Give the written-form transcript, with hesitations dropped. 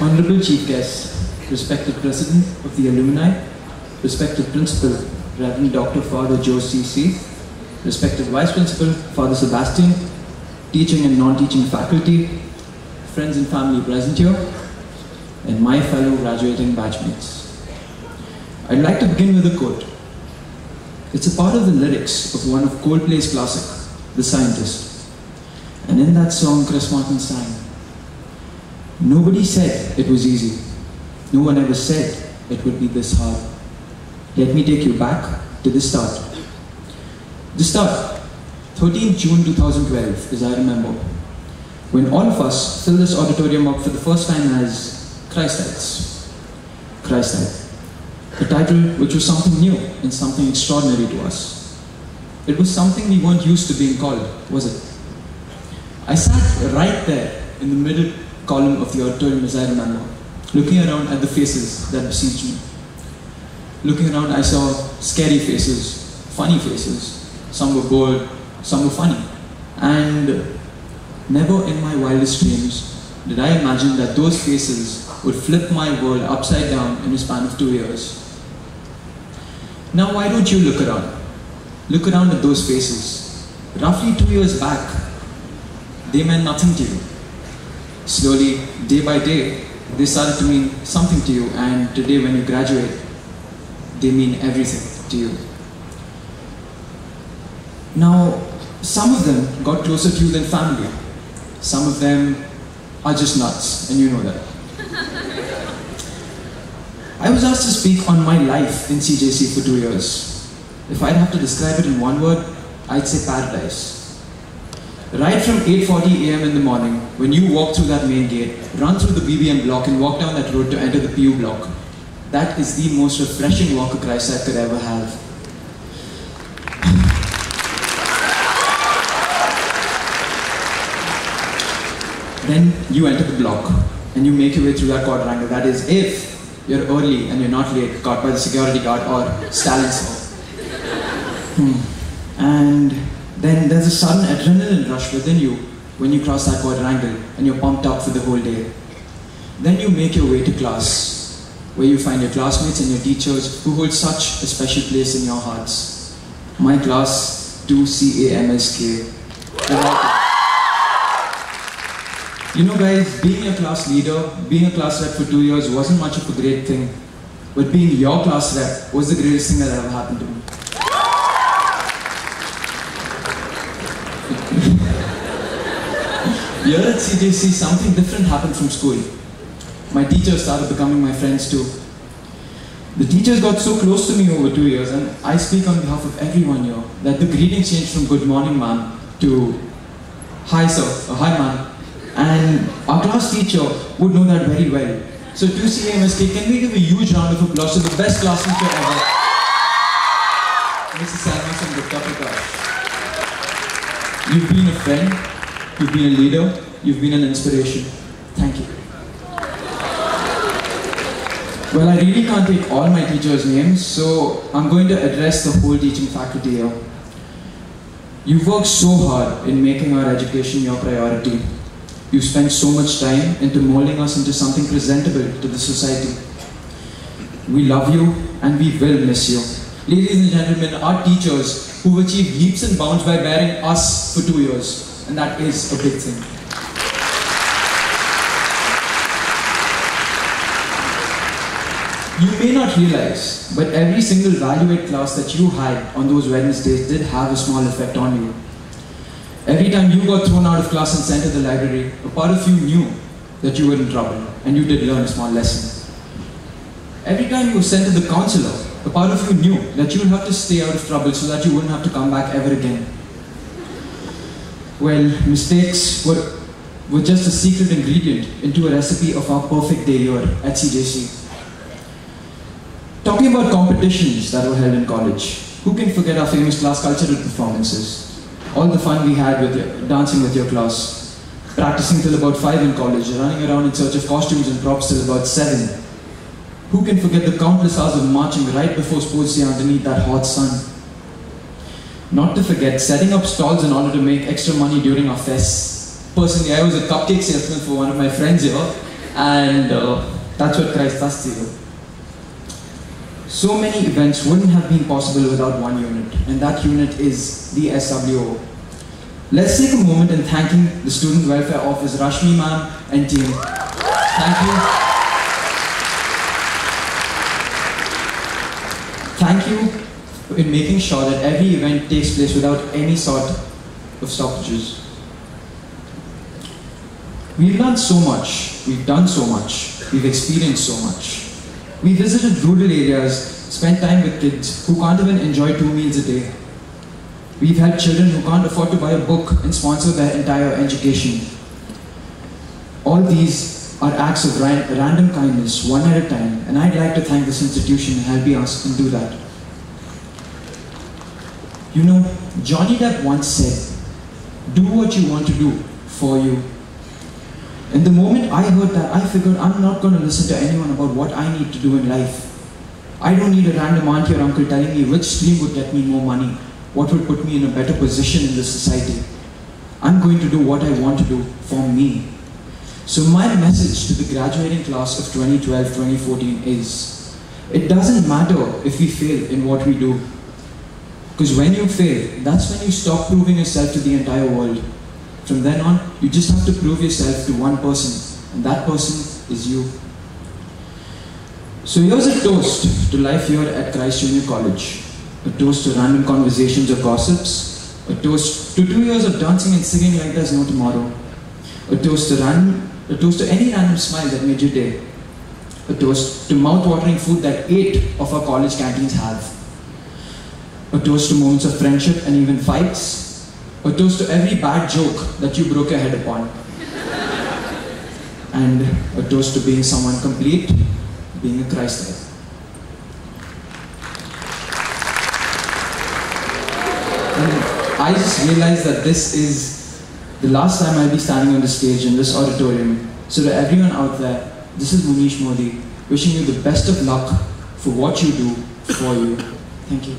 Honorable Chief Guest, respected President of the Alumni, respected Principal, Reverend Dr. Father Joe C.C., respected Vice Principal, Father Sebastian, teaching and non-teaching faculty, friends and family present here, and my fellow graduating batchmates. I'd like to begin with a quote. It's a part of the lyrics of one of Coldplay's classic, The Scientist. And in that song, Chris Martin sang, "Nobody said it was easy. No one ever said it would be this hard. Let me take you back to the start." The start, 13th June 2012, as I remember, when all of us filled this auditorium up for the first time as Christites. Christite. A title which was something new and something extraordinary to us. It was something we weren't used to being called, was it? I sat right there in the middle column of the auditorium, as I remember, looking around at the faces that besieged me. Looking around, I saw scary faces, funny faces. Some were bold, some were funny. And never in my wildest dreams did I imagine that those faces would flip my world upside down in a span of 2 years. Now why don't you look around? Look around at those faces. Roughly 2 years back, they meant nothing to you. Slowly, day by day, they started to mean something to you, and today when you graduate, they mean everything to you. Now, some of them got closer to you than family. Some of them are just nuts, and you know that. I was asked to speak on my life in CJC for 2 years. If I'd have to describe it in one word, I'd say paradise. Right from 8:40 a.m. in the morning, when you walk through that main gate, run through the BBM block and walk down that road to enter the PU block, that is the most refreshing walk a Christite could ever have. Then you enter the block and you make your way through that quadrangle. That is, if you're early and you're not late, caught by the security guard or Stalin's law. And then there's a sudden adrenaline rush within you when you cross that quadrangle and you're pumped up for the whole day. Then you make your way to class, where you find your classmates and your teachers who hold such a special place in your hearts. My class, 2CAMSK. You know guys, being a class leader, being a class rep for 2 years wasn't much of a great thing. But being your class rep was the greatest thing that ever happened to me. Here at CJC, something different happened from school. My teachers started becoming my friends too. The teachers got so close to me over 2 years, and I speak on behalf of everyone here, that the greetings changed from "Good morning, ma'am" to "Hi, sir," or "Hi, ma'am." And our class teacher would know that very well. So 2CAMSK, can we give a huge round of applause to the best class teacher ever, Mrs. Salma from Gupta Prakash. You've been a friend, you've been a leader, you've been an inspiration. Thank you. Well, I really can't take all my teachers' names, so I'm going to address the whole teaching faculty here. You've worked so hard in making our education your priority. You spent so much time into molding us into something presentable to the society. We love you and we will miss you. Ladies and gentlemen, our teachers who've achieved leaps and bounds by bearing us for 2 years, and that is a big thing. You may not realize, but every single Valuate class that you had on those Wednesdays did have a small effect on you. Every time you got thrown out of class and sent to the library, a part of you knew that you were in trouble, and you did learn a small lesson. Every time you were sent to the counselor, a part of you knew that you would have to stay out of trouble so that you wouldn't have to come back ever again. Well, mistakes were just a secret ingredient into a recipe of our perfect day here at CJC. Talking about competitions that were held in college, who can forget our famous class cultural performances? All the fun we had with dancing with your class, practicing till about 5 in college, running around in search of costumes and props till about 7. Who can forget the countless hours of marching right before sports day underneath that hot sun? Not to forget setting up stalls in order to make extra money during our fests. Personally, I was a cupcake salesman for one of my friends here, And that's what Christ does to you. So many events wouldn't have been possible without one unit, and that unit is the SWO. Let's take a moment in thanking the Student Welfare Office, Rashmi ma'am and team. Thank you. Thank you in making sure that every event takes place without any sort of stoppages. We've learned so much, we've done so much, we've experienced so much. We visited rural areas, spent time with kids who can't even enjoy 2 meals a day. We've helped children who can't afford to buy a book and sponsor their entire education. All these are acts of random kindness, one at a time, and I'd like to thank this institution and help us and do that. You know, Johnny Depp once said, "Do what you want to do for you." And the moment I heard that, I figured I'm not going to listen to anyone about what I need to do in life. I don't need a random auntie or uncle telling me which stream would get me more money, what would put me in a better position in this society. I'm going to do what I want to do for me. So my message to the graduating class of 2012-2014 is, it doesn't matter if we fail in what we do. Because when you fail, that's when you stop proving yourself to the entire world. From then on, you just have to prove yourself to one person, and that person is you. So here's a toast to life here at Christ Junior College. A toast to random conversations or gossips. A toast to 2 years of dancing and singing like there's no tomorrow. A toast to any random smile that made your day. A toast to mouth-watering food that 8 of our college canteens have. A toast to moments of friendship and even fights. A toast to every bad joke that you broke your head upon. And a toast to being someone complete, being a Christ-like. And I just realized that this is the last time I'll be standing on the stage in this auditorium. So to everyone out there, this is Munish Modi, wishing you the best of luck for what you do for you. Thank you.